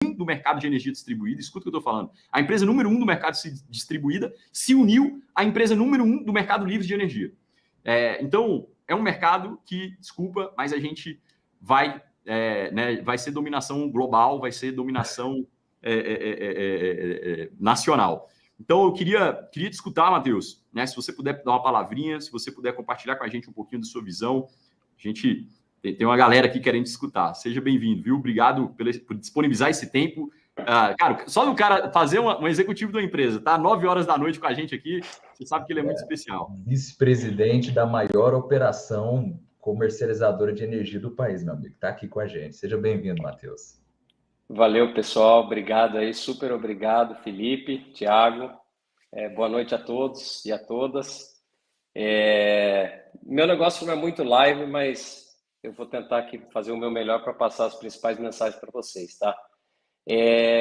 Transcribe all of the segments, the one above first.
do mercado de energia distribuída, escuta o que eu estou falando, a empresa número 1 do mercado distribuída se uniu à empresa número 1 do mercado livre de energia. Então, é um mercado que, desculpa, mas a gente vai, vai ser dominação global, vai ser dominação nacional. Então, eu queria te escutar, Matheus, né? Se você puder dar uma palavrinha, se você puder compartilhar com a gente um pouquinho da sua visão. A gente tem uma galera aqui querendo te escutar. Seja bem-vindo, viu? Obrigado por disponibilizar esse tempo. Cara, só do cara fazer um executivo da empresa, tá? 9 horas da noite com a gente aqui, você sabe que ele é muito especial. Vice-presidente da maior operação comercializadora de energia do país, meu amigo. Está aqui com a gente. Seja bem-vindo, Matheus. Valeu, pessoal. Obrigado aí. Super obrigado, Felipe, Thiago. Boa noite a todos e a todas. Meu negócio não é muito live, mas eu vou tentar aqui fazer o meu melhor para passar as principais mensagens para vocês, tá?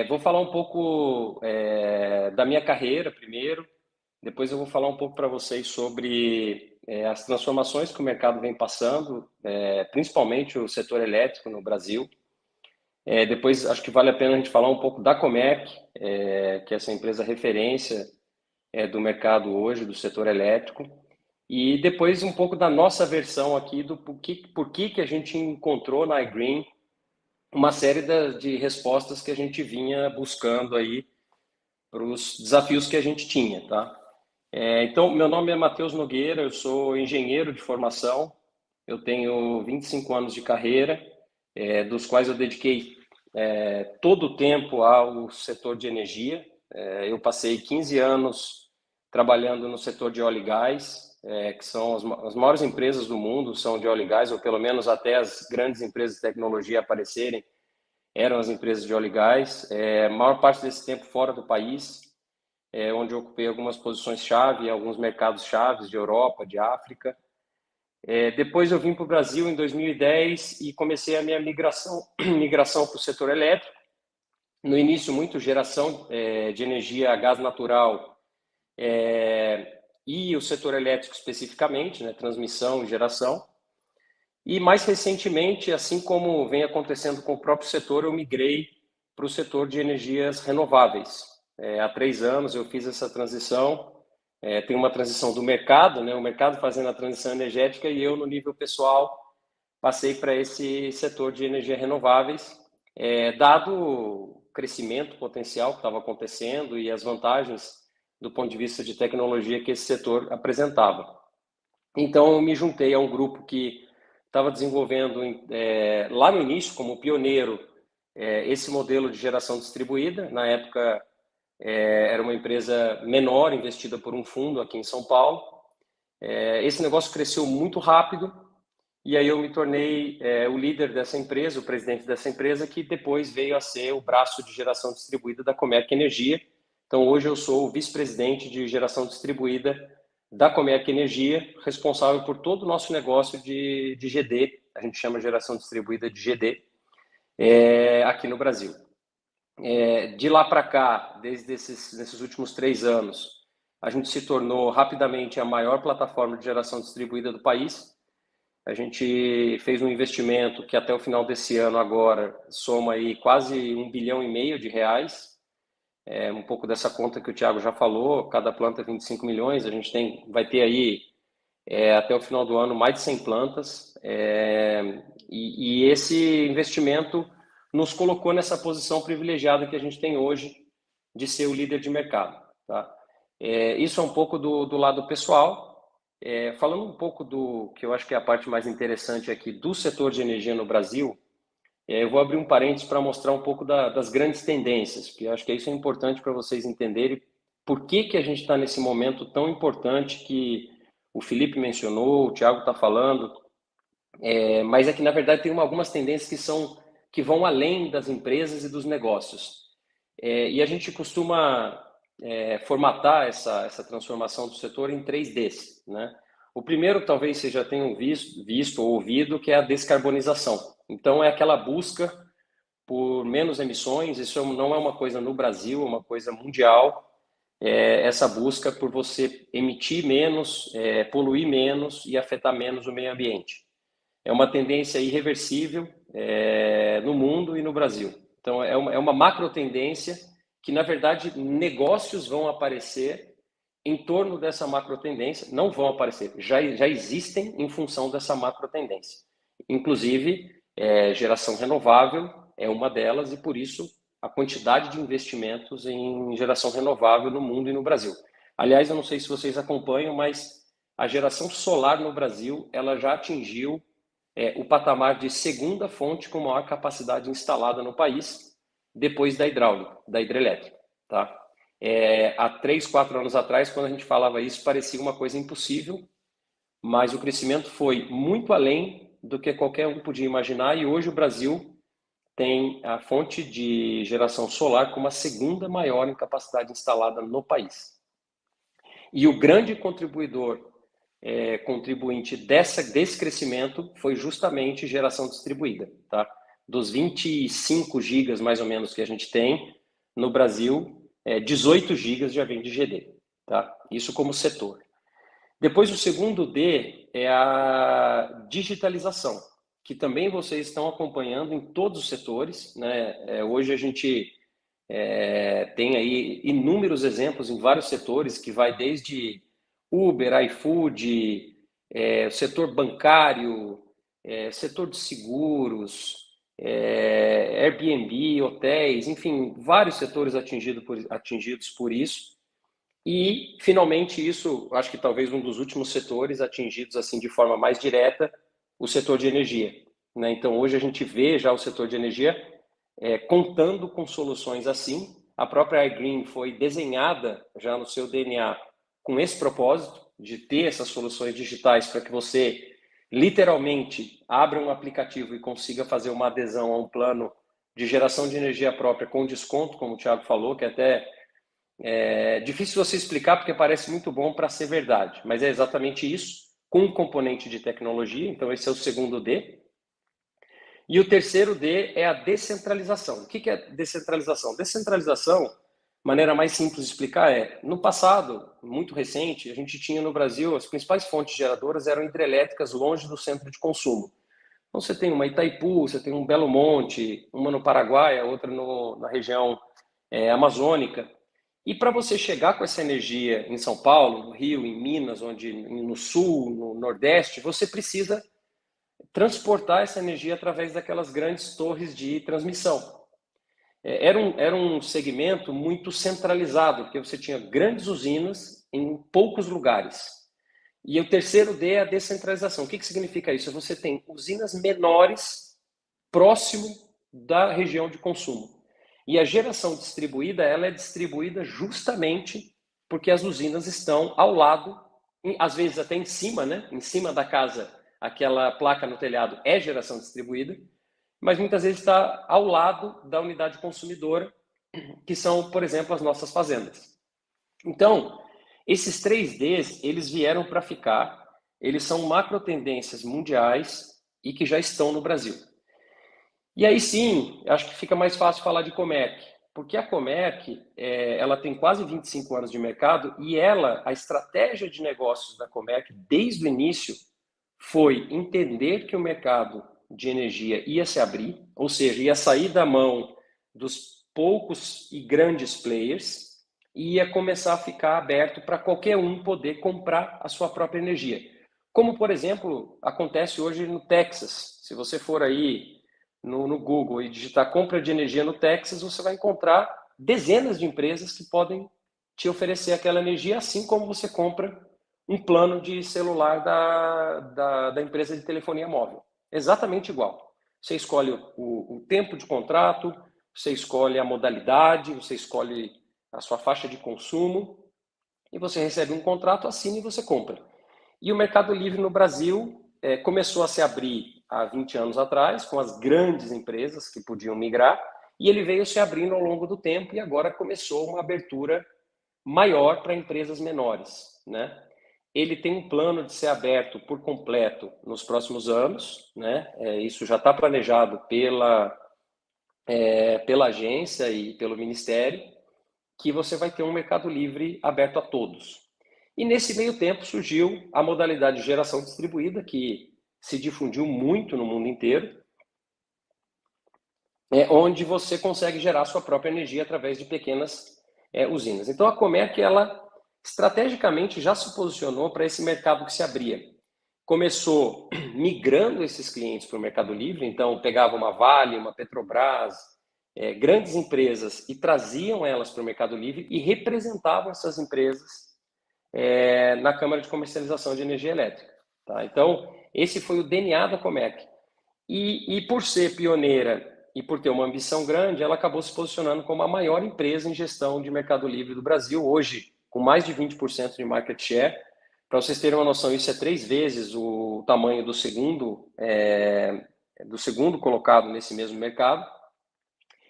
Vou falar um pouco da minha carreira primeiro, depois eu vou falar um pouco para vocês sobre as transformações que o mercado vem passando, principalmente o setor elétrico no Brasil. Depois acho que vale a pena a gente falar um pouco da Comerc, que é essa empresa referência do mercado hoje, do setor elétrico. E depois um pouco da nossa versão aqui do por que a gente encontrou na iGreen uma série de respostas que a gente vinha buscando aí para os desafios que a gente tinha, tá? Então, meu nome é Matheus Nogueira, eu sou engenheiro de formação, eu tenho 25 anos de carreira, dos quais eu dediquei todo o tempo ao setor de energia. Eu passei 15 anos trabalhando no setor de óleo e gás, que são as maiores empresas do mundo, são de óleo e gás, ou pelo menos até as grandes empresas de tecnologia aparecerem, eram as empresas de óleo e gás. A maior parte desse tempo fora do país, onde eu ocupei algumas posições-chave em alguns mercados-chave de Europa, de África. Depois eu vim para o Brasil em 2010 e comecei a minha migração para o setor elétrico. No início, muito geração de energia a gás natural e o setor elétrico especificamente, né, transmissão e geração. E mais recentemente, assim como vem acontecendo com o próprio setor, eu migrei para o setor de energias renováveis. Há 3 anos eu fiz essa transição. Tem uma transição do mercado, né, o mercado fazendo a transição energética, e eu, no nível pessoal, passei para esse setor de energias renováveis, dado o crescimento potencial que estava acontecendo e as vantagens do ponto de vista de tecnologia que esse setor apresentava. Então, eu me juntei a um grupo que estava desenvolvendo, lá no início, como pioneiro, esse modelo de geração distribuída. Na época, era uma empresa menor, investida por um fundo aqui em São Paulo. Esse negócio cresceu muito rápido, e aí eu me tornei o líder dessa empresa, o presidente dessa empresa, que depois veio a ser o braço de geração distribuída da Comerc Energia. Então, hoje eu sou o vice-presidente de geração distribuída da Comerc Energia, responsável por todo o nosso negócio de GD, a gente chama geração distribuída de GD, aqui no Brasil. De lá para cá, desde nesses últimos 3 anos, a gente se tornou rapidamente a maior plataforma de geração distribuída do país. A gente fez um investimento que até o final desse ano agora soma aí quase R$1,5 bilhão de reais. Um pouco dessa conta que o Thiago já falou, cada planta 25 milhões, a gente vai ter aí até o final do ano mais de 100 plantas, e esse investimento nos colocou nessa posição privilegiada que a gente tem hoje de ser o líder de mercado, tá? Isso é um pouco do lado pessoal. Falando um pouco do que eu acho que é a parte mais interessante aqui do setor de energia no Brasil, eu vou abrir um parênteses para mostrar um pouco das grandes tendências, porque eu acho que isso é importante para vocês entenderem por que a gente está nesse momento tão importante que o Felipe mencionou, o Thiago está falando, mas é que, na verdade, tem algumas tendências que vão além das empresas e dos negócios. E a gente costuma formatar essa transformação do setor em 3 Ds, né? O primeiro, talvez vocês já tenham visto ou ouvido, que é a descarbonização. Então, é aquela busca por menos emissões. Isso não é uma coisa no Brasil, é uma coisa mundial. Essa busca por você emitir menos, poluir menos e afetar menos o meio ambiente. É uma tendência irreversível no mundo e no Brasil. Então, é uma macro tendência que, na verdade, negócios vão aparecer em torno dessa macro tendência. Não vão aparecer, já existem em função dessa macro tendência. Inclusive, geração renovável é uma delas, e por isso a quantidade de investimentos em geração renovável no mundo e no Brasil. Aliás, eu não sei se vocês acompanham, mas a geração solar no Brasil ela já atingiu o patamar de segunda fonte com maior capacidade instalada no país, depois da hidráulica, da hidrelétrica. Tá? Há 3, 4 anos atrás, quando a gente falava isso, parecia uma coisa impossível, mas o crescimento foi muito além do que qualquer um podia imaginar, e hoje o Brasil tem a fonte de geração solar como a segunda maior em capacidade instalada no país. E o grande contribuinte desse crescimento foi justamente geração distribuída. Tá? Dos 25 gigas, mais ou menos, que a gente tem no Brasil, 18 gigas já vem de GD. Tá? Isso como setor. Depois, o segundo D é a digitalização, que também vocês estão acompanhando em todos os setores. Né? Hoje a gente tem aí inúmeros exemplos em vários setores, que vai desde Uber, iFood, setor bancário, setor de seguros, Airbnb, hotéis, enfim, vários setores atingidos por isso. E, finalmente, isso, acho que talvez um dos últimos setores atingidos assim de forma mais direta, o setor de energia. Né? Então, hoje a gente vê já o setor de energia contando com soluções assim. A própria iGreen foi desenhada já no seu DNA com esse propósito, de ter essas soluções digitais para que você, literalmente, abra um aplicativo e consiga fazer uma adesão a um plano de geração de energia própria com desconto, como o Thiago falou, que até difícil você explicar porque parece muito bom para ser verdade, mas é exatamente isso, com um componente de tecnologia. Então esse é o segundo D. E o terceiro D é a descentralização. O que é descentralização? Descentralização, maneira mais simples de explicar, no passado, muito recente, a gente tinha no Brasil, as principais fontes geradoras eram hidrelétricas longe do centro de consumo. Então você tem uma Itaipu, você tem um Belo Monte, uma no Paraguai, a outra na região amazônica. E para você chegar com essa energia em São Paulo, no Rio, em Minas, no Sul, no Nordeste, você precisa transportar essa energia através daquelas grandes torres de transmissão. Era um segmento muito centralizado, porque você tinha grandes usinas em poucos lugares. E o terceiro D é a descentralização. O que significa isso? Você tem usinas menores próximo da região de consumo. E a geração distribuída, ela é distribuída justamente porque as usinas estão ao lado, às vezes até em cima, né? Em cima da casa, aquela placa no telhado é geração distribuída, mas muitas vezes está ao lado da unidade consumidora, que são, por exemplo, as nossas fazendas. Então, esses 3Ds, eles vieram para ficar, eles são macro tendências mundiais e que já estão no Brasil. E aí sim, acho que fica mais fácil falar de Comerc, porque a Comerc, ela tem quase 25 anos de mercado e a estratégia de negócios da Comerc, desde o início, foi entender que o mercado de energia ia se abrir, ou seja, ia sair da mão dos poucos e grandes players e ia começar a ficar aberto para qualquer um poder comprar a sua própria energia. Como, por exemplo, acontece hoje no Texas. Se você for aí no Google e digitar compra de energia no Texas, você vai encontrar dezenas de empresas que podem te oferecer aquela energia, assim como você compra um plano de celular da empresa de telefonia móvel. Exatamente igual. Você escolhe o tempo de contrato, você escolhe a modalidade, você escolhe a sua faixa de consumo e você recebe um contrato, assina e você compra. E o Mercado Livre no Brasil começou a se abrir há 20 anos atrás, com as grandes empresas que podiam migrar, e ele veio se abrindo ao longo do tempo e agora começou uma abertura maior para empresas menores, né? Ele tem um plano de ser aberto por completo nos próximos anos, né? Isso já está planejado pela agência e pelo Ministério, que você vai ter um Mercado Livre aberto a todos. E nesse meio tempo surgiu a modalidade de geração distribuída, que se difundiu muito no mundo inteiro. onde você consegue gerar sua própria energia através de pequenas usinas. Então, a Comerc, ela estrategicamente já se posicionou para esse mercado que se abria. Começou migrando esses clientes para o Mercado Livre, então pegava uma Vale, uma Petrobras, grandes empresas e traziam elas para o Mercado Livre e representavam essas empresas na Câmara de Comercialização de Energia Elétrica. Tá? Então, esse foi o DNA da Comerc. E por ser pioneira e por ter uma ambição grande, ela acabou se posicionando como a maior empresa em gestão de Mercado Livre do Brasil, hoje com mais de 20% de market share. Para vocês terem uma noção, isso é 3 vezes o tamanho do segundo colocado nesse mesmo mercado.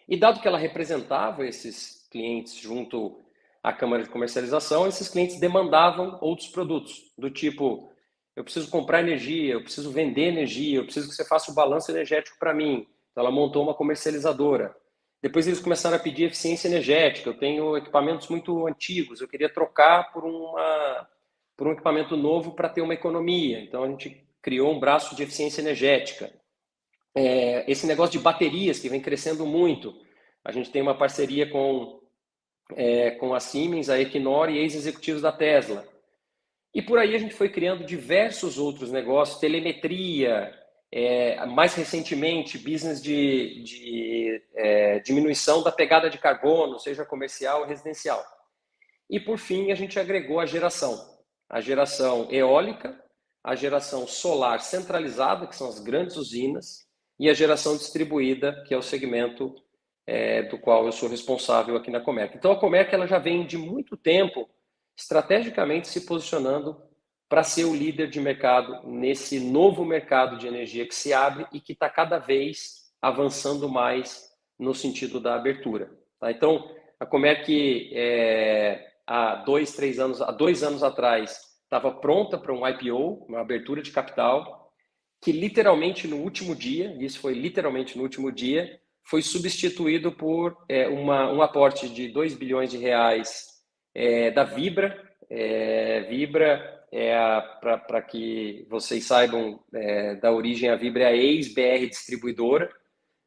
E dado que ela representava esses clientes junto à Câmara de Comercialização, esses clientes demandavam outros produtos, do tipo, eu preciso comprar energia, eu preciso vender energia, eu preciso que você faça o balanço energético para mim. Então ela montou uma comercializadora. Depois eles começaram a pedir eficiência energética. Eu tenho equipamentos muito antigos, eu queria trocar por um equipamento novo para ter uma economia. Então a gente criou um braço de eficiência energética. Esse negócio de baterias que vem crescendo muito. A gente tem uma parceria com a Siemens, a Equinor e ex-executivos da Tesla. E por aí a gente foi criando diversos outros negócios, telemetria, mais recentemente, business de diminuição da pegada de carbono, seja comercial ou residencial. E por fim, a gente agregou a geração eólica, a geração solar centralizada, que são as grandes usinas, e a geração distribuída, que é o segmento do qual eu sou responsável aqui na Comerc. Então, a Comerc ela já vem de muito tempo estrategicamente se posicionando para ser o líder de mercado nesse novo mercado de energia que se abre e que está cada vez avançando mais no sentido da abertura. Tá? Então, a Comerc, há 2 anos atrás, estava pronta para um IPO, uma abertura de capital, que literalmente no último dia, isso foi literalmente no último dia, foi substituído por um aporte de 2 bilhões de reais da Vibra. Vibra, para que vocês saibam da origem, a Vibra é a ex-BR Distribuidora.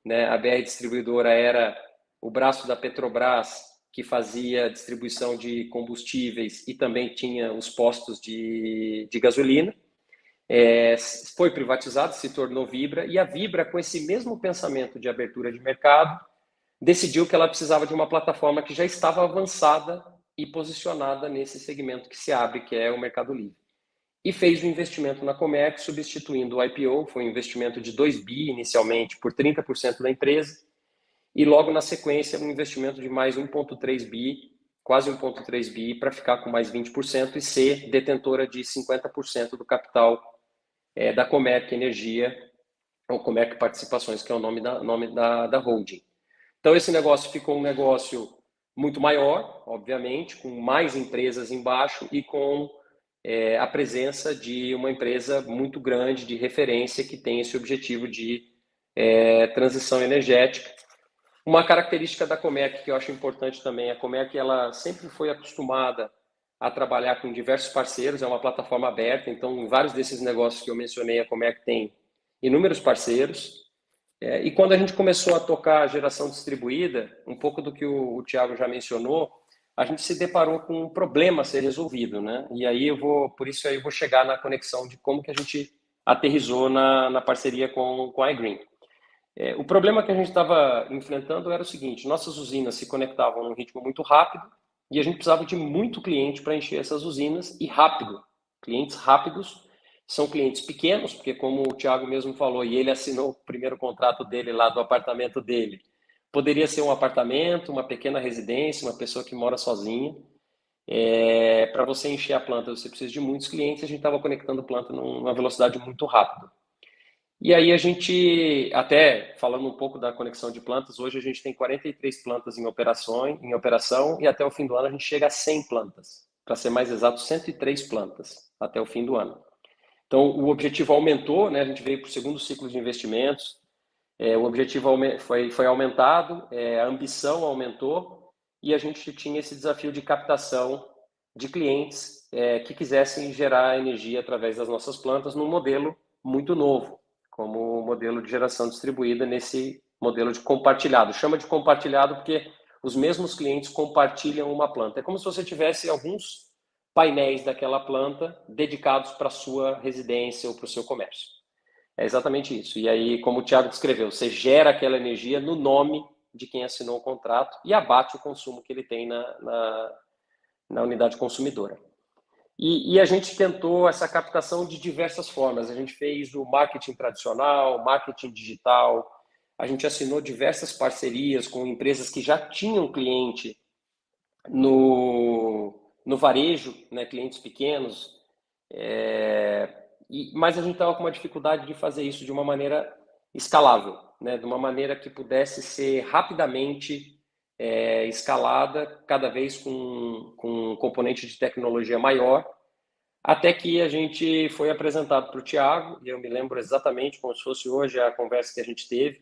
Né? A BR Distribuidora era o braço da Petrobras, que fazia distribuição de combustíveis e também tinha os postos de gasolina. Foi privatizado, se tornou Vibra, e a Vibra, com esse mesmo pensamento de abertura de mercado, decidiu que ela precisava de uma plataforma que já estava avançada e posicionada nesse segmento que se abre, que é o Mercado Livre. E fez um investimento na Comerc, substituindo o IPO, foi um investimento de 2 bi inicialmente por 30% da empresa, e logo na sequência um investimento de mais 1,3 bi, quase 1,3 bi, para ficar com mais 20% e ser detentora de 50% do capital da Comerc Energia, ou Comerc Participações, que é o nome da holding. Então, esse negócio ficou um negócio muito maior, obviamente, com mais empresas embaixo e com a presença de uma empresa muito grande, de referência, que tem esse objetivo de transição energética. Uma característica da Comerc que eu acho importante também, a Comerc ela sempre foi acostumada a trabalhar com diversos parceiros, é uma plataforma aberta, então em vários desses negócios que eu mencionei, a Comerc tem inúmeros parceiros. E quando a gente começou a tocar a geração distribuída, um pouco do que o Thiago já mencionou, a gente se deparou com um problema a ser resolvido, né? E aí por isso eu vou chegar na conexão de como que a gente aterrizou na parceria com a iGreen. O problema que a gente estava enfrentando era o seguinte: nossas usinas se conectavam num ritmo muito rápido e a gente precisava de muito cliente para encher essas usinas e rápido. Clientes rápidos são clientes pequenos, porque como o Thiago mesmo falou, e ele assinou o primeiro contrato dele lá do apartamento dele, poderia ser um apartamento, uma pequena residência, uma pessoa que mora sozinha. Para você encher a planta, você precisa de muitos clientes, a gente estava conectando planta numa velocidade muito rápida. E aí a gente, até falando um pouco da conexão de plantas, hoje a gente tem 43 plantas em operação e até o fim do ano a gente chega a 100 plantas. Para ser mais exato, 103 plantas até o fim do ano. Então o objetivo aumentou, né? A gente veio para o segundo ciclo de investimentos, o objetivo foi aumentado, a ambição aumentou e a gente tinha esse desafio de captação de clientes que quisessem gerar energia através das nossas plantas num modelo muito novo, como o modelo de geração distribuída nesse modelo de compartilhado. Chama de compartilhado porque os mesmos clientes compartilham uma planta. É como se você tivesse alguns painéis daquela planta dedicados para a sua residência ou para o seu comércio. É exatamente isso. E aí, como o Thiago descreveu, você gera aquela energia no nome de quem assinou o contrato e abate o consumo que ele tem na unidade consumidora. E a gente tentou essa captação de diversas formas. A gente fez o marketing tradicional, marketing digital, a gente assinou diversas parcerias com empresas que já tinham cliente no varejo, né, clientes pequenos, mas a gente estava com uma dificuldade de fazer isso de uma maneira escalável, né, de uma maneira que pudesse ser rapidamente escalada, cada vez com um componente de tecnologia maior, até que a gente foi apresentado para o Thiago, e eu me lembro exatamente como se fosse hoje a conversa que a gente teve,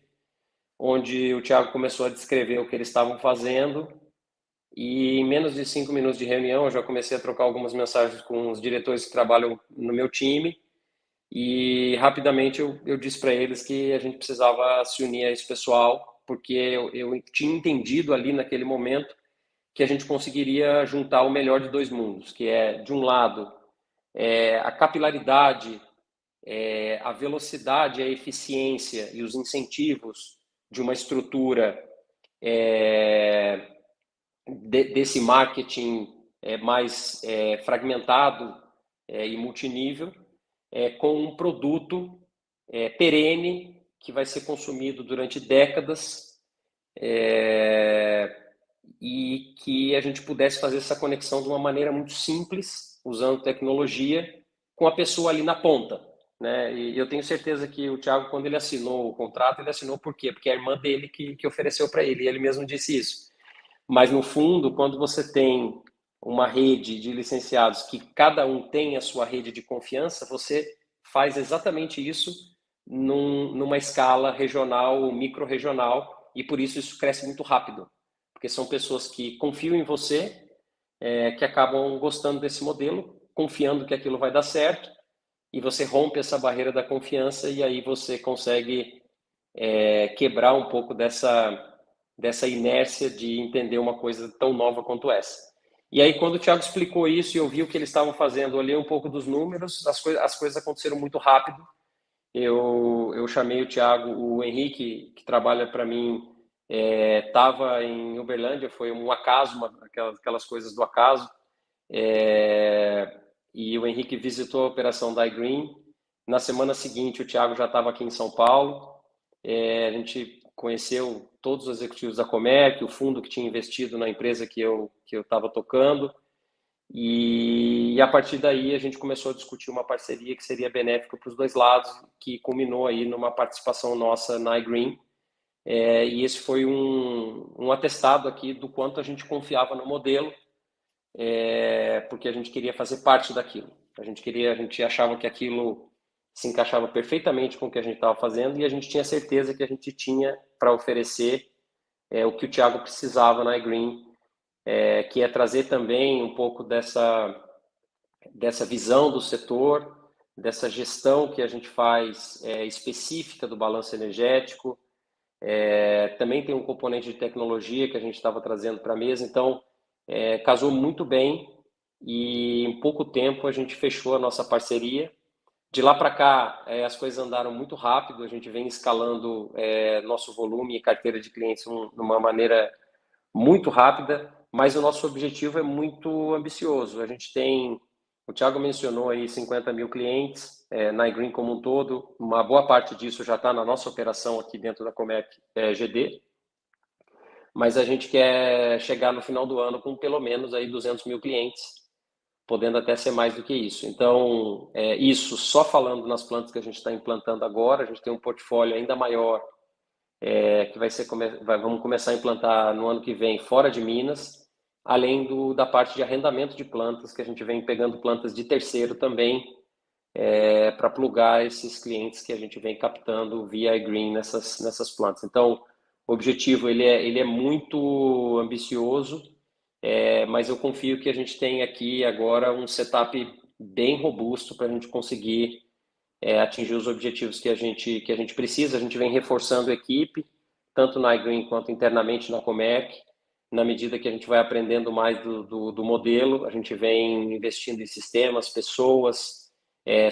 onde o Thiago começou a descrever o que eles estavam fazendo, e em menos de 5 minutos de reunião eu já comecei a trocar algumas mensagens com os diretores que trabalham no meu time, e rapidamente eu disse para eles que a gente precisava se unir a esse pessoal, porque eu tinha entendido ali naquele momento que a gente conseguiria juntar o melhor de dois mundos, que é, de um lado, a capilaridade, a velocidade, a eficiência e os incentivos de uma estrutura desse marketing mais fragmentado e multinível, com um produto perene que vai ser consumido durante décadas e que a gente pudesse fazer essa conexão de uma maneira muito simples, usando tecnologia, com a pessoa ali na ponta, né? E eu tenho certeza que o Thiago, quando ele assinou o contrato, ele assinou por quê? Porque é a irmã dele que ofereceu para ele, e ele mesmo disse isso. Mas, no fundo, quando você tem uma rede de licenciados que cada um tem a sua rede de confiança, você faz exatamente isso numa escala regional ou micro-regional, e por isso cresce muito rápido, porque são pessoas que confiam em você, que acabam gostando desse modelo, confiando que aquilo vai dar certo, e você rompe essa barreira da confiança e aí você consegue quebrar um pouco dessa inércia de entender uma coisa tão nova quanto essa. E aí, quando o Thiago explicou isso e eu vi o que eles estavam fazendo, olhei um pouco dos números, as coisas aconteceram muito rápido. Eu chamei o Thiago, o Henrique, que trabalha para mim, estava em Uberlândia, foi um acaso, aquelas coisas do acaso, e o Henrique visitou a operação da iGreen. Na semana seguinte, o Thiago já estava aqui em São Paulo, a gente conheceu todos os executivos da Comerc, o fundo que tinha investido na empresa que eu estava tocando, e a partir daí a gente começou a discutir uma parceria que seria benéfica para os dois lados, que culminou aí numa participação nossa na iGreen, e esse foi um atestado aqui do quanto a gente confiava no modelo, porque a gente queria fazer parte daquilo. A gente achava que aquilo se encaixava perfeitamente com o que a gente estava fazendo e a gente tinha certeza que a gente tinha para oferecer o que o Thiago precisava na iGreen, que é trazer também um pouco dessa visão do setor, dessa gestão que a gente faz específica do balanço energético. Também tem um componente de tecnologia que a gente estava trazendo para a mesa, então casou muito bem e em pouco tempo a gente fechou a nossa parceria. De lá para cá, as coisas andaram muito rápido, a gente vem escalando nosso volume e carteira de clientes de uma maneira muito rápida, mas o nosso objetivo é muito ambicioso. A gente tem, o Thiago mencionou aí 50 mil clientes na iGreen como um todo, uma boa parte disso já está na nossa operação aqui dentro da Comerc GD, mas a gente quer chegar no final do ano com pelo menos aí 200 mil clientes, podendo até ser mais do que isso. Então, isso só falando nas plantas que a gente está implantando agora, a gente tem um portfólio ainda maior, que vamos começar a implantar no ano que vem fora de Minas, além da parte de arrendamento de plantas, que a gente vem pegando plantas de terceiro também, para plugar esses clientes que a gente vem captando via iGreen nessas plantas. Então, o objetivo ele é muito ambicioso, mas eu confio que a gente tem aqui agora um setup bem robusto para a gente conseguir atingir os objetivos que a gente precisa. A gente vem reforçando a equipe, tanto na iGreen quanto internamente na Comerc. Na medida que a gente vai aprendendo mais do modelo, a gente vem investindo em sistemas, pessoas.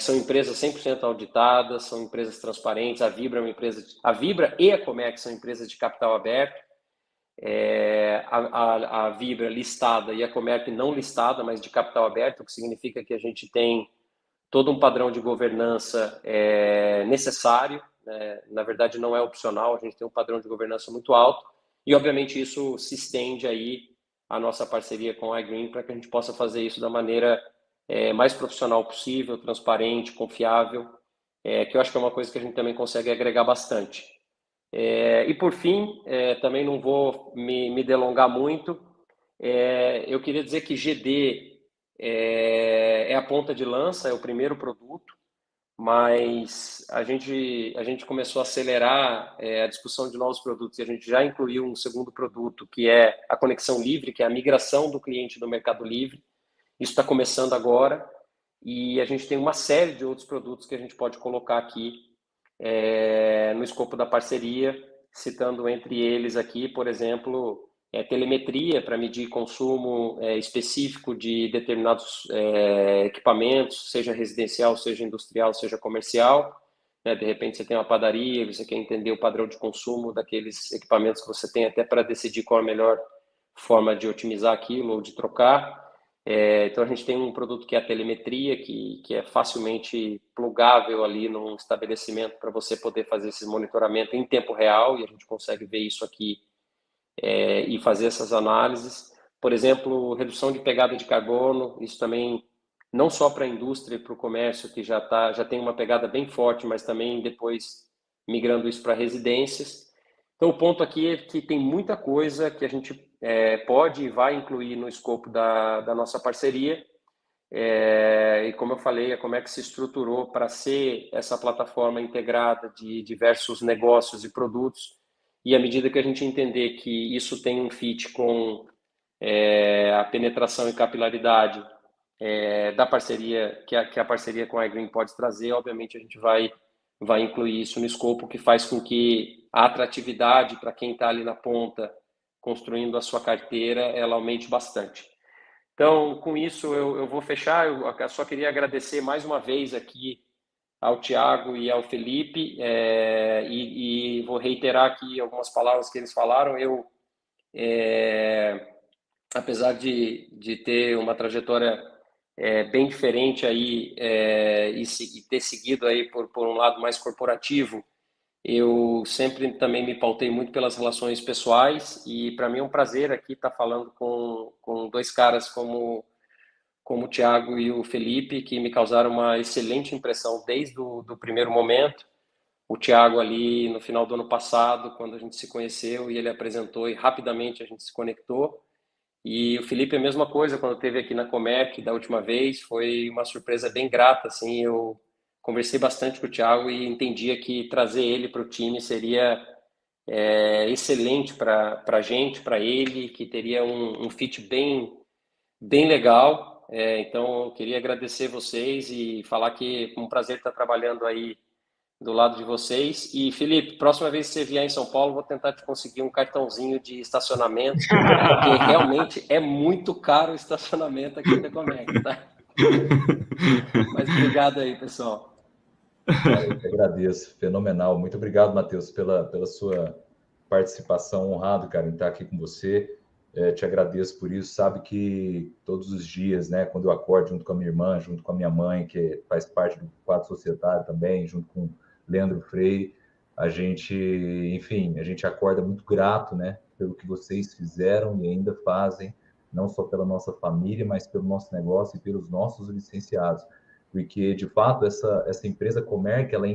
São empresas 100% auditadas, são empresas transparentes. A Vibra é uma empresa, a Vibra e a Comerc são empresas de capital aberto. A Vibra listada e a Comerc não listada, mas de capital aberto, o que significa que a gente tem todo um padrão de governança necessário. Na verdade, não é opcional, a gente tem um padrão de governança muito alto. E, obviamente, isso se estende aí à nossa parceria com a iGreen para que a gente possa fazer isso da maneira mais profissional possível, transparente, confiável, que eu acho que é uma coisa que a gente também consegue agregar bastante. E, por fim, também não vou me delongar muito, eu queria dizer que GD é a ponta de lança, é o primeiro produto, mas a gente começou a acelerar a discussão de novos produtos e a gente já incluiu um segundo produto, que é a Conexão Livre, que é a migração do cliente do Mercado Livre. Isso está começando agora e a gente tem uma série de outros produtos que a gente pode colocar aqui no escopo da parceria, citando entre eles aqui, por exemplo, telemetria para medir consumo específico de determinados equipamentos, seja residencial, seja industrial, seja comercial. De repente você tem uma padaria, você quer entender o padrão de consumo daqueles equipamentos que você tem, até para decidir qual a melhor forma de otimizar aquilo ou de trocar. Então a gente tem um produto que é a telemetria, que é facilmente plugável ali num estabelecimento para você poder fazer esse monitoramento em tempo real, e a gente consegue ver isso aqui e fazer essas análises. Por exemplo, redução de pegada de carbono, isso também não só para a indústria e para o comércio, que já tem uma pegada bem forte, mas também depois migrando isso para residências. Então, o ponto aqui é que tem muita coisa que a gente pode e vai incluir no escopo da nossa parceria. E como eu falei, a Comerc se estruturou para ser essa plataforma integrada de diversos negócios e produtos. E à medida que a gente entender que isso tem um fit com a penetração e capilaridade da parceria, que a parceria com a iGreen pode trazer, obviamente a gente vai incluir isso no escopo, que faz com que a atratividade para quem está ali na ponta, construindo a sua carteira, ela aumente bastante. Então, com isso, eu vou fechar. Eu só queria agradecer mais uma vez aqui ao Thiago e ao Felipe, e vou reiterar aqui algumas palavras que eles falaram. Eu, apesar de ter uma trajetória bem diferente aí e ter seguido aí por um lado mais corporativo, eu sempre também me pautei muito pelas relações pessoais, e para mim é um prazer aqui estar falando com dois caras como o Thiago e o Felipe, que me causaram uma excelente impressão desde o primeiro momento. O Thiago ali no final do ano passado, quando a gente se conheceu, e ele apresentou e rapidamente a gente se conectou. E o Felipe é a mesma coisa, quando esteve aqui na Comerc da última vez, foi uma surpresa bem grata, assim. Eu conversei bastante com o Thiago e entendia que trazer ele para o time seria excelente para a gente, para ele, que teria um fit bem legal. Então, eu queria agradecer vocês e falar que é um prazer estar trabalhando aí do lado de vocês. E, Felipe, próxima vez que você vier em São Paulo, vou tentar te conseguir um cartãozinho de estacionamento, porque realmente é muito caro o estacionamento aqui da Comerc, tá? Mas obrigado aí, pessoal. Eu que agradeço, fenomenal. Muito obrigado, Matheus, pela sua participação, honrado, cara, em estar aqui com você. Te agradeço por isso. Sabe que todos os dias, né, quando eu acordo junto com a minha irmã, junto com a minha mãe, que faz parte do quadro societário também, junto com Leandro Freire, a gente acorda muito grato, né, pelo que vocês fizeram e ainda fazem, não só pela nossa família, mas pelo nosso negócio e pelos nossos licenciados. Porque, de fato, essa empresa Comerc, ela